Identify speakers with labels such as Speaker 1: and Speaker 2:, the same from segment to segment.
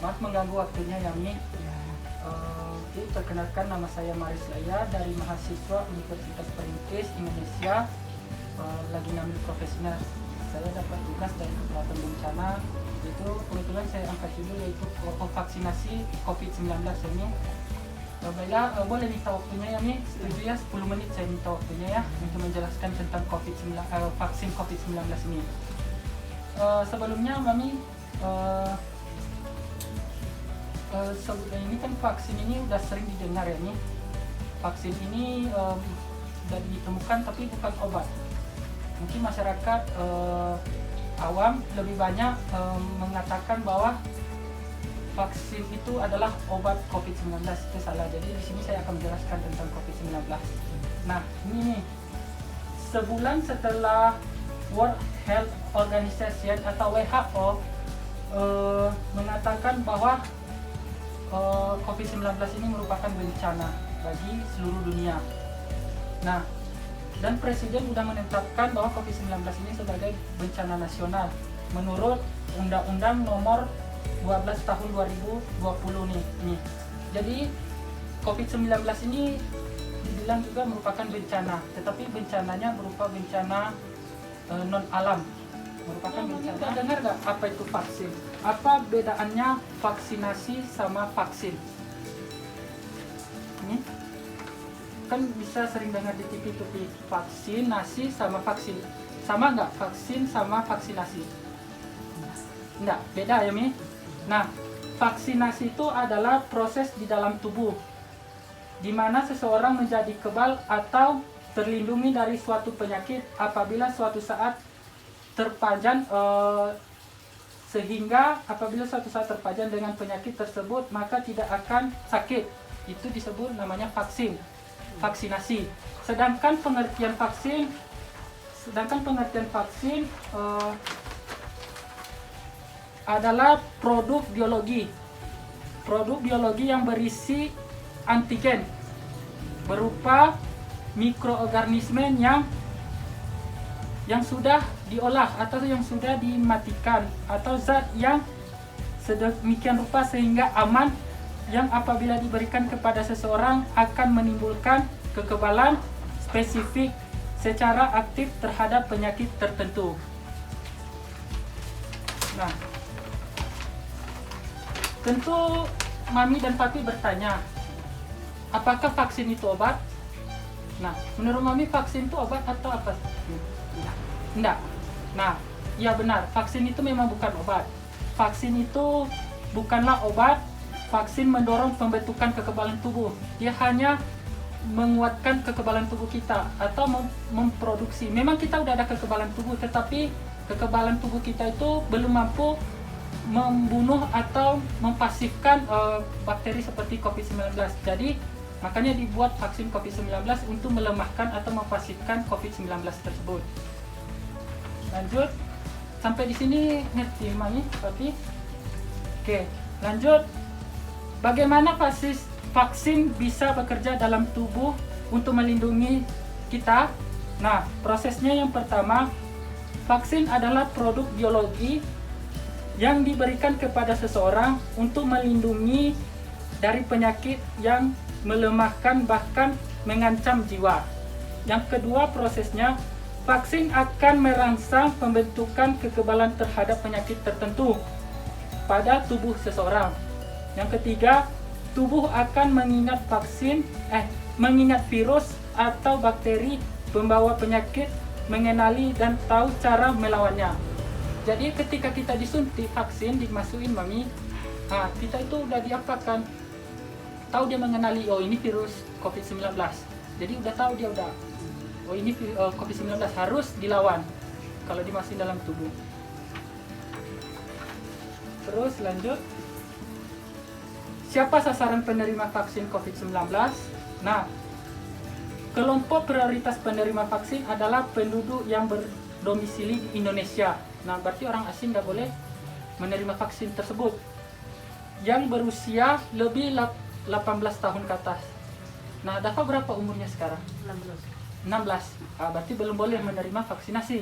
Speaker 1: Maaf mengganggu waktunya Yami. Perkenalkan, nama saya Maris Laya dari mahasiswa Universitas Perintis Indonesia, lagi ngambil profesinya. Saya dapat tugas dari Kepelatihan Bencana, itu kebetulan saya angkat judul yaitu vaksinasi COVID-19 ini. Baiklah, boleh minta waktunya Yami, setuju ya, 10 menit saya minta waktunya ya untuk menjelaskan tentang vaksin COVID-19 ini. Sebelumnya Mami, ini kan vaksin ini udah sering didengar ya nih. Vaksin ini sudah ditemukan tapi bukan obat. Mungkin masyarakat awam lebih banyak mengatakan bahwa vaksin itu adalah obat COVID-19. Itu salah. Jadi di sini saya akan menjelaskan tentang COVID-19. Nah, ini nih, sebulan setelah World Health Organization atau WHO mengatakan bahwa COVID-19 ini merupakan bencana bagi seluruh dunia. Nah, dan Presiden sudah menetapkan bahwa COVID-19 ini sebagai bencana nasional menurut Undang-Undang Nomor 12 Tahun 2020 nih. Jadi COVID-19 ini dibilang juga merupakan bencana, tetapi bencananya berupa bencana non alam. Merupakan bencana. Dengar nggak apa itu vaksin? Apa bedaannya vaksinasi sama vaksin? Ini kan bisa sering dengar di TV tuh, vaksinasi sama vaksin. Sama nggak vaksin sama vaksinasi? Nggak, beda ya Mi. Nah, vaksinasi itu adalah proses di dalam tubuh di mana seseorang menjadi kebal atau terlindungi dari suatu penyakit apabila suatu saat terpajan, sehingga apabila suatu saat terpajan dengan penyakit tersebut maka tidak akan sakit. Itu disebut namanya vaksin, vaksinasi. Sedangkan pengertian vaksin adalah produk biologi yang berisi antigen berupa mikroorganisme yang sudah diolah atau yang sudah dimatikan, atau zat yang sedemikian rupa sehingga aman, yang apabila diberikan kepada seseorang akan menimbulkan kekebalan spesifik secara aktif terhadap penyakit tertentu. Nah, tentu Mami dan Papi bertanya, apakah vaksin itu obat? Nah, menurut Mami vaksin itu obat atau apa? Enggak. Nah, ya benar, vaksin itu memang bukan obat. Vaksin itu bukanlah obat. Vaksin mendorong pembentukan kekebalan tubuh. Dia hanya menguatkan kekebalan tubuh kita atau memproduksi. Memang kita udah ada kekebalan tubuh, tetapi kekebalan tubuh kita itu belum mampu membunuh atau mempasifkan bakteri seperti COVID-19. Jadi makanya dibuat vaksin COVID-19 untuk melemahkan atau mempasifkan COVID-19 tersebut. Lanjut, sampai di sini ngerti Mami, Papi? Oke, lanjut. Bagaimana vaksin bisa bekerja dalam tubuh untuk melindungi kita? Nah, prosesnya yang pertama, vaksin adalah produk biologi yang diberikan kepada seseorang untuk melindungi dari penyakit yang melemahkan bahkan mengancam jiwa. Yang kedua prosesnya, vaksin akan merangsang pembentukan kekebalan terhadap penyakit tertentu pada tubuh seseorang. Yang ketiga, tubuh akan mengingat virus atau bakteri pembawa penyakit, mengenali dan tahu cara melawannya. Jadi ketika kita disuntik vaksin, dimasukin Mami, nah, kita itu udah diapakan, tahu dia mengenali, oh ini virus COVID-19. Jadi udah tahu dia oh ini COVID-19 harus dilawan kalau dimasukin dalam tubuh. Terus lanjut, siapa sasaran penerima vaksin COVID-19? Nah, kelompok prioritas penerima vaksin adalah penduduk yang berdomisili di Indonesia. Nah, berarti orang asing nggak boleh menerima vaksin tersebut. Yang berusia lebih 18 tahun ke atas. Nah, Dafa berapa umurnya sekarang? 16. Berarti belum boleh menerima vaksinasi.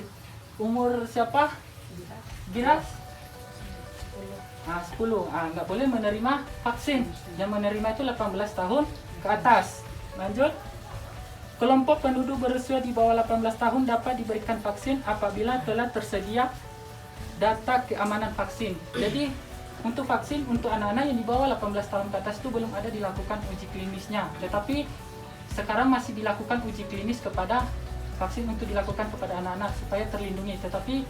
Speaker 1: Umur siapa? Giras? Nah, 10. Nggak boleh menerima vaksin. Yang menerima itu 18 tahun ke atas. Lanjut. Kelompok penduduk berusia di bawah 18 tahun dapat diberikan vaksin apabila telah tersedia data keamanan vaksin. Jadi, untuk vaksin untuk anak-anak yang di bawah 18 tahun ke atas itu belum ada dilakukan uji klinisnya. Tetapi sekarang masih dilakukan uji klinis kepada vaksin untuk dilakukan kepada anak-anak supaya terlindungi. Tetapi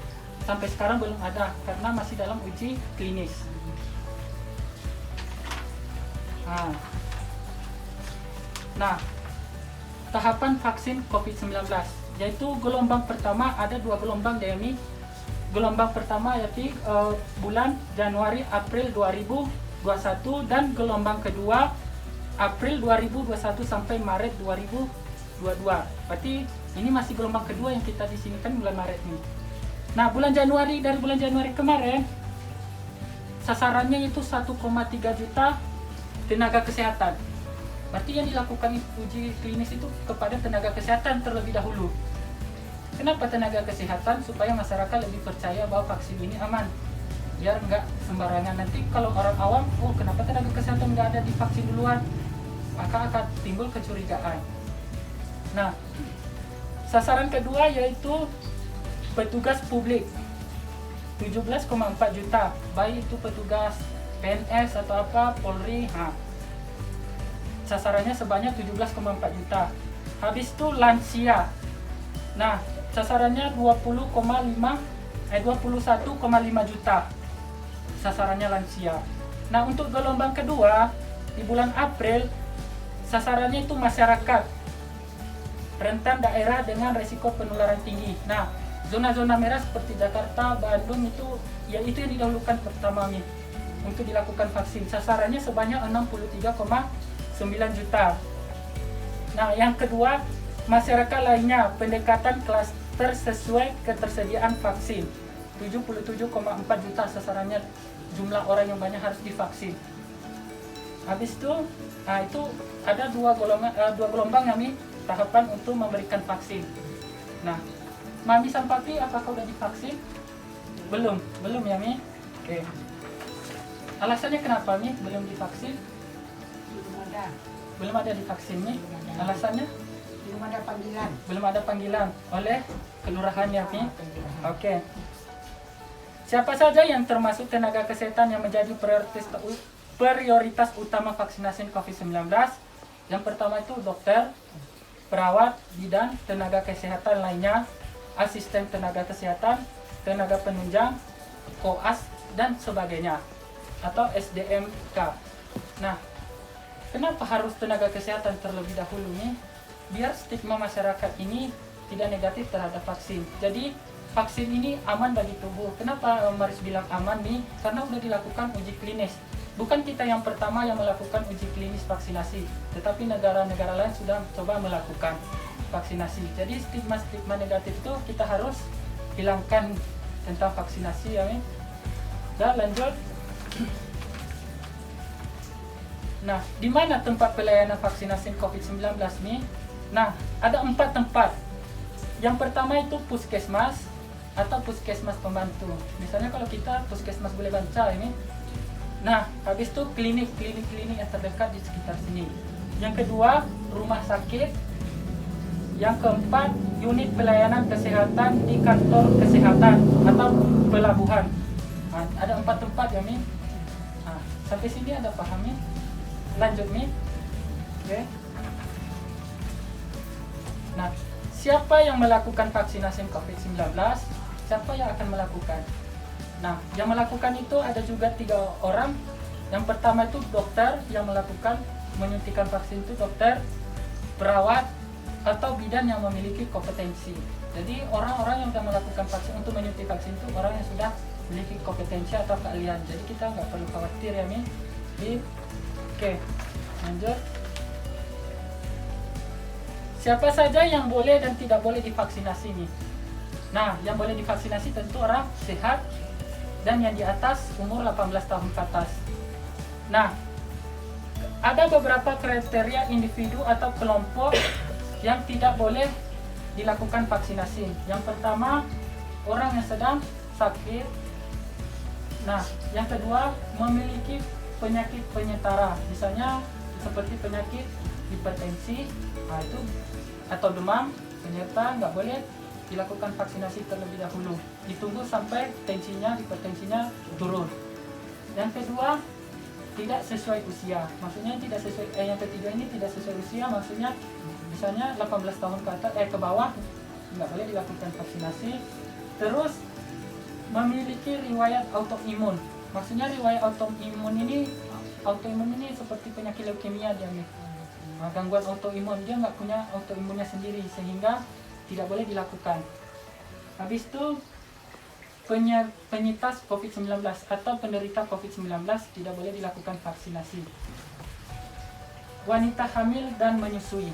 Speaker 1: sampai sekarang belum ada karena masih dalam uji klinis. Nah, tahapan vaksin COVID-19 yaitu gelombang pertama, ada 2 gelombang ini. Gelombang pertama yaitu bulan Januari April 2021 dan gelombang kedua April 2021 sampai Maret 2022. Berarti ini masih gelombang kedua yang kita di sini kan bulan Maret nih. Nah, dari bulan Januari kemarin sasarannya itu 1,3 juta tenaga kesehatan. Berarti yang dilakukan uji klinis itu kepada tenaga kesehatan terlebih dahulu. Kenapa tenaga kesehatan? Supaya masyarakat lebih percaya bahwa vaksin ini aman. Biar nggak sembarangan. Nanti kalau orang awam, oh kenapa tenaga kesehatan nggak ada di vaksin duluan? Maka akan timbul kecurigaan. Nah, sasaran kedua yaitu petugas publik. 17,4 juta. Baik itu petugas PNS atau apa, Polri. Sasarannya sebanyak 17,4 juta. Habis itu lansia. Nah, sasarannya 21,5 juta. Sasarannya lansia. Nah, untuk gelombang kedua di bulan April sasarannya itu masyarakat rentan daerah dengan risiko penularan tinggi. Nah, zona-zona merah seperti Jakarta, Bandung itu yang didahulukan pertama nih untuk dilakukan vaksin. Sasarannya sebanyak 63,9 juta. Nah, yang kedua, masyarakat lainnya, pendekatan klaster sesuai ketersediaan vaksin. 77,4 juta sasarannya, jumlah orang yang banyak harus divaksin. Habis itu, itu ada dua gelombang Mami tahapan untuk memberikan vaksin. Nah, Mami sama Papi apakah udah divaksin? Belum ya Mi? Oke. Alasannya kenapa Mi belum divaksin? Belum ada divaksin Mi. Alasannya? Belum ada panggilan oleh kelurahan ya Mi. Oke. Siapa saja yang termasuk tenaga kesehatan yang menjadi prioritas utama vaksinasi COVID-19? Yang pertama itu dokter, perawat, bidan, tenaga kesehatan lainnya, asisten tenaga kesehatan, tenaga penunjang, koas, dan sebagainya, atau SDMK. Nah, kenapa harus tenaga kesehatan terlebih dahulu nih? Biar stigma masyarakat ini tidak negatif terhadap vaksin. Jadi vaksin ini aman bagi tubuh. Kenapa Maris bilang aman nih? Karena sudah dilakukan uji klinis. Bukan kita yang pertama yang melakukan uji klinis vaksinasi, tetapi negara-negara lain sudah coba melakukan vaksinasi. Jadi stigma-stigma negatif itu kita harus hilangkan tentang vaksinasi ya. Dan lanjut. Nah, di mana tempat pelayanan vaksinasi COVID-19 nih? Nah, ada 4 tempat. Yang pertama itu puskesmas atau puskesmas pembantu. Misalnya kalau kita puskesmas Bule Banca ini. Nah, habis itu klinik yang terdekat di sekitar sini. Yang kedua, rumah sakit. Yang keempat, unit pelayanan kesehatan di kantor kesehatan atau pelabuhan. Nah, ada 4 tempat ya Mi. Nah, sampai sini ada paham Mi? Lanjut Mi. Oke. Nah, siapa yang melakukan vaksinasi COVID-19? Siapa yang akan melakukan? Nah, yang melakukan itu ada juga 3 orang. Yang pertama itu dokter yang melakukan menyuntikkan vaksin itu dokter, perawat, atau bidan yang memiliki kompetensi. Jadi orang-orang yang sudah melakukan vaksin untuk menyuntik vaksin itu orang yang sudah memiliki kompetensi atau keahlian. Jadi kita nggak perlu khawatir ya Mi. Oke, lanjut. Siapa saja yang boleh dan tidak boleh divaksinasi nih? Nah, yang boleh divaksinasi tentu orang sehat dan yang di atas umur 18 tahun ke atas. Nah, ada beberapa kriteria individu atau kelompok yang tidak boleh dilakukan vaksinasi. Yang pertama, orang yang sedang sakit Nah, yang kedua, memiliki penyakit penyerta, misalnya seperti penyakit hipertensi, nah itu, atau demam, penyerta nggak boleh dilakukan vaksinasi terlebih dahulu. Ditunggu sampai hipertensinya turun. Yang kedua, tidak sesuai usia. Maksudnya tidak sesuai, yang ketiga ini tidak sesuai usia, maksudnya misalnya 18 tahun ke atas, ke bawah, nggak boleh dilakukan vaksinasi. Terus, memiliki riwayat autoimun. Maksudnya riwayat autoimun ini seperti penyakit leukemia dia nih. Gangguan autoimun, dia nggak punya autoimunnya sendiri sehingga tidak boleh dilakukan. Habis itu penyintas COVID-19 atau penderita COVID-19 tidak boleh dilakukan vaksinasi. Wanita hamil dan menyusui.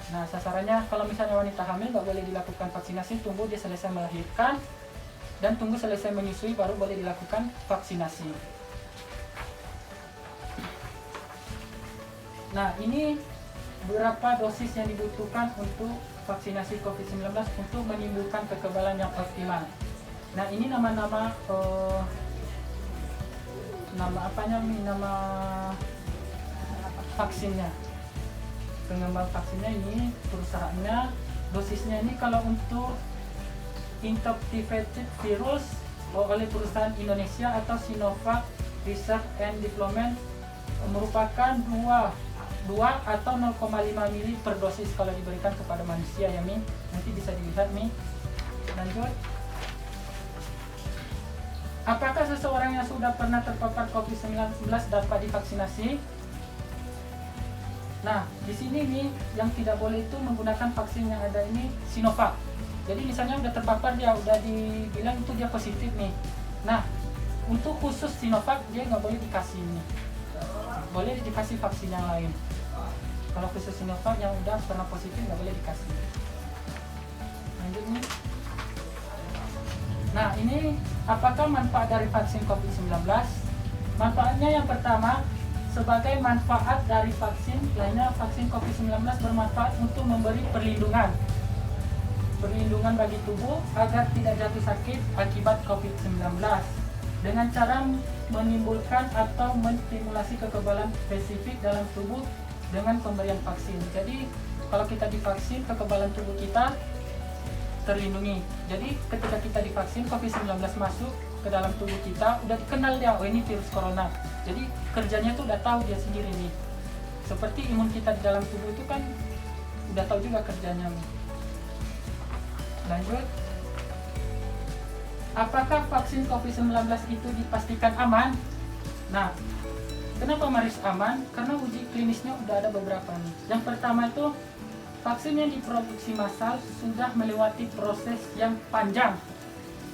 Speaker 1: Nah, sasarannya kalau misalnya wanita hamil nggak boleh dilakukan vaksinasi, tunggu dia selesai melahirkan dan tunggu selesai menyusui baru boleh dilakukan vaksinasi. Nah, ini beberapa dosis yang dibutuhkan untuk vaksinasi COVID-19 untuk menimbulkan kekebalan yang optimal. Nah, ini nama vaksinnya. Pengembang vaksinnya ini perusahaannya, dosisnya ini kalau untuk inactivated virus oleh perusahaan Indonesia atau Sinovac Research and Development merupakan 2 atau 0,5 mili per dosis kalau diberikan kepada manusia ya Mi. Nanti bisa dilihat Mi. Lanjut. Apakah seseorang yang sudah pernah terpapar COVID-19 dapat divaksinasi? Nah, di sini nih yang tidak boleh itu menggunakan vaksin yang ada ini Sinovac. Jadi misalnya udah terpapar, dia udah dibilang itu dia positif nih. Nah, untuk khusus Sinovac dia nggak boleh dikasih nih. Boleh dikasih vaksin yang lain. Kalau khusus Sinovac yang udah pernah positif nggak boleh dikasih. Lanjut nih. Nah, ini apakah manfaat dari vaksin COVID-19? Manfaatnya yang pertama, sebagai manfaat dari vaksin lainnya, vaksin COVID-19 bermanfaat untuk memberi perlindungan bagi tubuh agar tidak jatuh sakit akibat COVID-19 dengan cara menimbulkan atau menstimulasi kekebalan spesifik dalam tubuh dengan pemberian vaksin. Jadi kalau kita divaksin, kekebalan tubuh kita terlindungi. Jadi ketika kita divaksin, COVID-19 masuk ke dalam tubuh kita, udah dikenal dia, oh ini virus corona. Jadi kerjanya tuh udah tahu dia sendiri nih. Seperti imun kita di dalam tubuh itu kan udah tahu juga kerjanya. Lanjut. Apakah vaksin COVID-19 itu dipastikan aman? Nah, kenapa Maris aman? Karena uji klinisnya udah ada beberapa nih. Yang pertama itu, vaksin yang diproduksi massal sudah melewati proses yang panjang.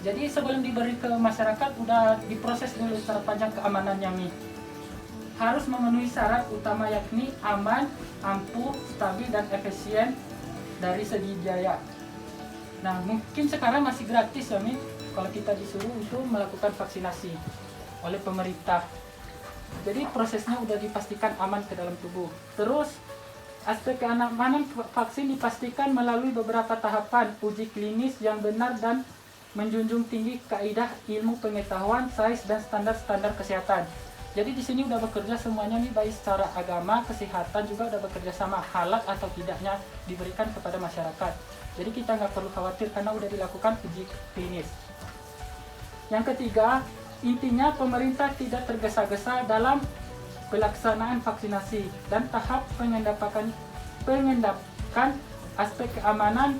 Speaker 1: Jadi sebelum diberi ke masyarakat udah diproses dulu secara panjang keamanannya nih. Harus memenuhi syarat utama yakni aman, ampuh, stabil, dan efisien dari segi biaya. Nah, mungkin sekarang masih gratis ya Mi, kalau kita disuruh untuk melakukan vaksinasi oleh pemerintah. Jadi prosesnya udah dipastikan aman ke dalam tubuh. Terus aspek keamanan vaksin dipastikan melalui beberapa tahapan uji klinis yang benar dan menjunjung tinggi kaidah ilmu pengetahuan, sains, dan standar-standar kesehatan. Jadi di sini udah bekerja semuanya nih, baik secara agama, kesehatan juga udah bekerja sama, halal atau tidaknya diberikan kepada masyarakat. Jadi kita nggak perlu khawatir karena udah dilakukan uji klinis. Yang ketiga, intinya pemerintah tidak tergesa-gesa dalam pelaksanaan vaksinasi dan tahap pengendapan aspek keamanan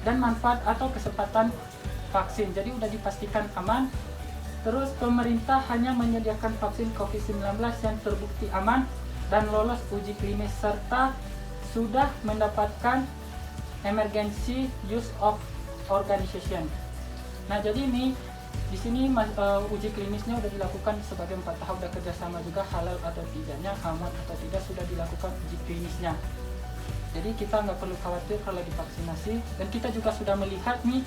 Speaker 1: dan manfaat atau kesempatan vaksin. Jadi udah dipastikan aman. Terus pemerintah hanya menyediakan vaksin COVID-19 yang terbukti aman dan lolos uji klinis serta sudah mendapatkan emergency use of organization. Nah, jadi ini di sini uji klinisnya udah dilakukan sebagai 4 tahap, udah kerjasama juga halal atau tidaknya, aman atau tidak sudah dilakukan uji klinisnya. Jadi kita nggak perlu khawatir kalau divaksinasi, dan kita juga sudah melihat nih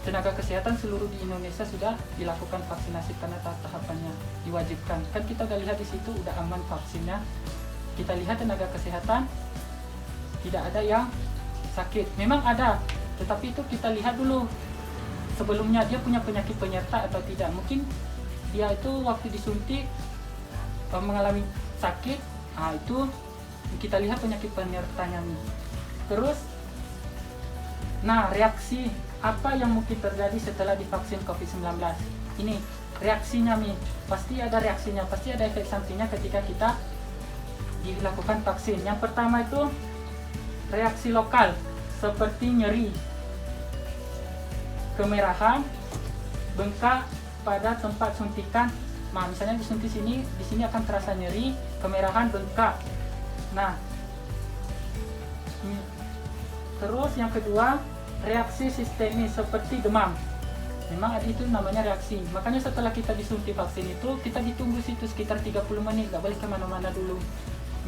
Speaker 1: tenaga kesehatan seluruh di Indonesia sudah dilakukan vaksinasi karena tahapannya diwajibkan. Kan kita udah lihat di situ udah aman vaksinnya. Kita lihat tenaga kesehatan tidak ada yang sakit. Memang ada, tetapi itu kita lihat dulu sebelumnya dia punya penyakit penyerta atau tidak. Mungkin dia itu waktu disuntik mengalami sakit. Nah itu kita lihat penyakit penyertanya nih. Terus nah reaksi apa yang mungkin terjadi setelah divaksin COVID-19 ini, reaksinya nih pasti ada reaksinya, pasti ada efek sampingnya ketika kita dilakukan vaksin. Yang pertama itu reaksi lokal seperti nyeri, kemerahan, bengkak pada tempat suntikan. Nah, misalnya disuntik di sini akan terasa nyeri, kemerahan, bengkak. Nah, terus yang kedua, reaksi sistemis seperti demam. Memang ada itu namanya reaksi. Makanya setelah kita disuntik vaksin itu, kita ditunggu situ sekitar 30 menit, nggak boleh kemana-mana dulu.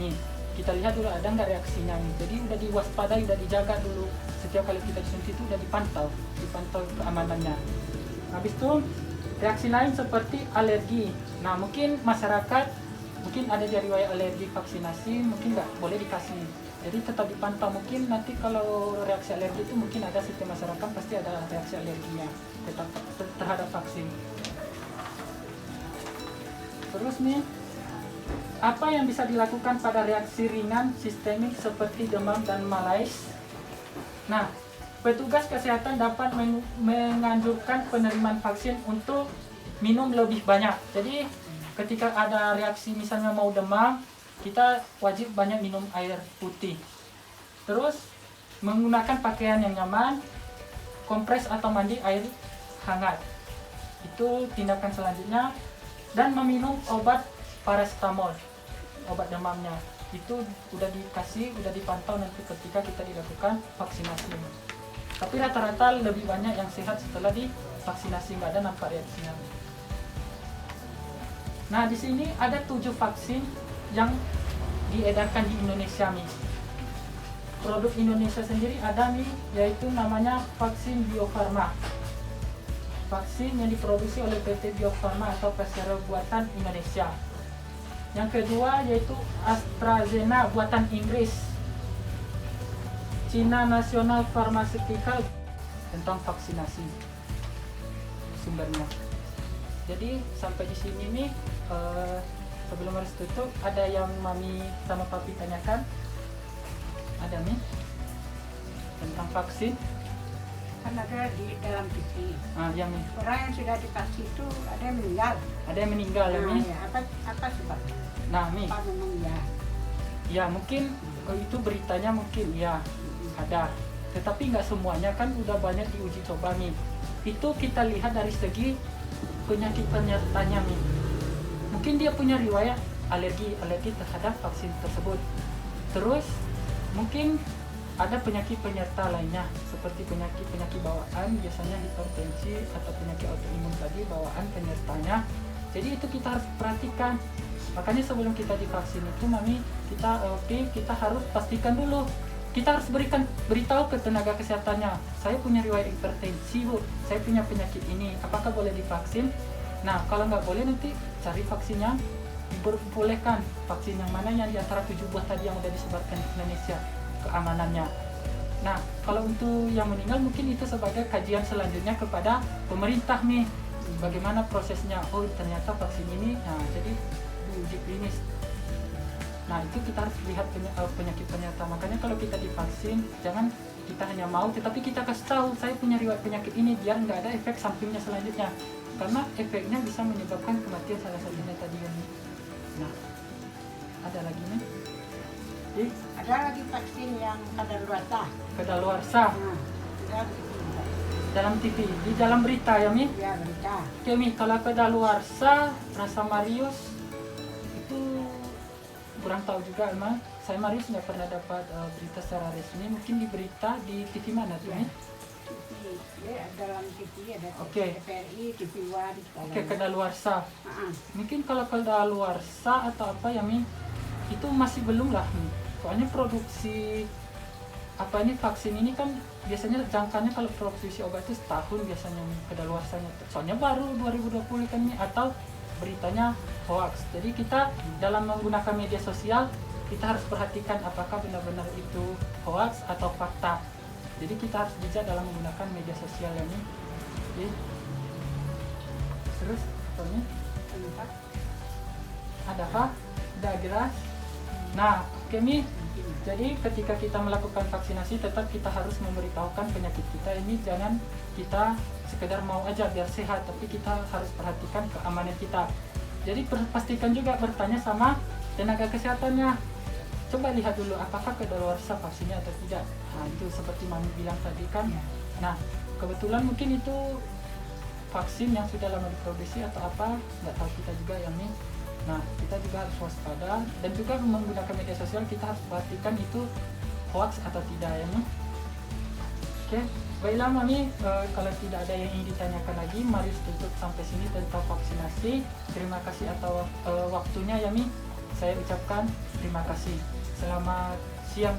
Speaker 1: Nih, kita lihat dulu ada nggak reaksinya nih. Jadi udah diwaspadai, udah dijaga dulu. Setiap kali kita disuntik itu udah dipantau keamanannya. Habis itu reaksi lain seperti alergi. Nah mungkin masyarakat mungkin ada riwayat alergi vaksinasi, mungkin nggak boleh dikasih. Jadi tetap dipantau. Mungkin nanti kalau reaksi alergi itu mungkin ada setiap masyarakat pasti ada reaksi alerginya terhadap vaksin. Terus nih, apa yang bisa dilakukan pada reaksi ringan sistemik seperti demam dan malaise? Nah, petugas kesehatan dapat menganjurkan penerimaan vaksin untuk minum lebih banyak. Jadi ketika ada reaksi misalnya mau demam, kita wajib banyak minum air putih. Terus menggunakan pakaian yang nyaman, kompres atau mandi air hangat. Itu tindakan selanjutnya. Dan meminum obat paracetamol, obat demamnya. Itu udah dikasih, udah dipantau nanti ketika kita dilakukan vaksinasi. Tapi rata-rata lebih banyak yang sehat setelah divaksinasi, nggak ada nampak reaksinya. Nah di sini ada 7 vaksin yang diedarkan di Indonesia nih. Produk Indonesia sendiri ada nih, yaitu namanya vaksin Bio Farma. Vaksin yang diproduksi oleh PT Bio Farma atau Persero buatan Indonesia. Yang kedua yaitu AstraZeneca buatan Inggris. China National Pharmaceutical tentang vaksinasi sumbernya. Jadi sampai di sini nih, sebelum harus tutup ada yang Mami sama Papi tanyakan? Ada nih tentang vaksin?
Speaker 2: Kan ada di dalam TV.
Speaker 1: Ya Mi.
Speaker 2: Orang yang sudah divaksin itu ada yang meninggal.
Speaker 1: Ada yang meninggal ya Mi?
Speaker 2: Ya, apa sebabnya?
Speaker 1: Nah Mi.
Speaker 2: Apa memang ya?
Speaker 1: Ya mungkin itu beritanya mungkin ya ada. Tetapi nggak semuanya kan udah banyak diuji coba Mi. Itu kita lihat dari segi penyakit penyertanya Mi. Mungkin dia punya riwayat alergi terhadap vaksin tersebut. Terus mungkin ada penyakit penyerta lainnya seperti penyakit bawaan, biasanya hipertensi atau penyakit autoimun tadi bawaan penyertanya. Jadi itu kita harus perhatikan. Makanya sebelum kita divaksin itu Mami, kita harus pastikan dulu. Kita harus beritahu ke tenaga kesehatannya, saya punya riwayat hipertensi Bu, saya punya penyakit ini, apakah boleh divaksin? Nah kalau nggak boleh nanti cari vaksin yang diperbolehkan. Vaksin yang mana yang di antara 7 buah tadi yang udah disebarkan di Indonesia keamanannya. Nah kalau untuk yang meninggal mungkin itu sebagai kajian selanjutnya kepada pemerintah nih, bagaimana prosesnya. Oh ternyata vaksin ini jadi diuji klinis. Nah itu kita harus lihat penyakit penyerta. Makanya kalau kita divaksin jangan kita hanya mau, tetapi kita kasih tahu saya punya riwayat penyakit ini biar nggak ada efek sampingnya selanjutnya, karena efeknya bisa menyebabkan kematian salah satunya tadi ini. Nah ada lagi nih.
Speaker 2: Ada lagi vaksin yang kadaluarsa.
Speaker 1: Kadaluarsa. Dalam TV, di dalam berita ya Mi?
Speaker 2: Ya berita.
Speaker 1: Oke Mi, kalau kadaluarsa rasa Marius itu kurang tahu juga emang. Saya Marius nggak pernah dapat berita secara resmi. Mungkin di berita di TV mana tuh Mi?
Speaker 2: Ya, dalam TV ada TVRI, TV One.
Speaker 1: Oke, kadaluarsa. Mungkin kalau kadaluarsa atau apa ya Mi? Itu masih belum lah Mi. Soalnya produksi vaksin ini kan biasanya jangkanya kalau produksi obat itu setahun biasanya kedaluarsanya. Soalnya baru 2020 kan ini, atau beritanya hoax. Jadi kita dalam menggunakan media sosial kita harus perhatikan apakah benar-benar itu hoax atau fakta. Jadi kita harus bijak dalam menggunakan media sosial ini. Oke. Terus apa nih?
Speaker 2: Pak.
Speaker 1: Ada apa? Udah jelas? Nah, oke Mi.
Speaker 2: Mungkin.
Speaker 1: Jadi ketika kita melakukan vaksinasi tetap kita harus memberitahukan penyakit kita ini, jangan kita sekedar mau aja biar sehat, tapi kita harus perhatikan keamanan kita. Jadi pastikan juga bertanya sama tenaga kesehatannya. Coba lihat dulu apakah kedaluarsa vaksinnya atau tidak. Nah itu seperti Mami bilang tadi kan.
Speaker 2: Ya.
Speaker 1: Nah kebetulan mungkin itu vaksin yang sudah lama diproduksi atau apa, nggak tahu kita juga ya Mi. Nah kita juga harus waspada dan juga menggunakan media sosial kita harus perhatikan itu hoax atau tidak ya Mi. Oke, baiklah Mami, kalau tidak ada yang ingin ditanyakan lagi, mari tutup sampai sini tentang vaksinasi. Terima kasih atas waktunya ya Mi. Saya ucapkan terima kasih. Selamat siang.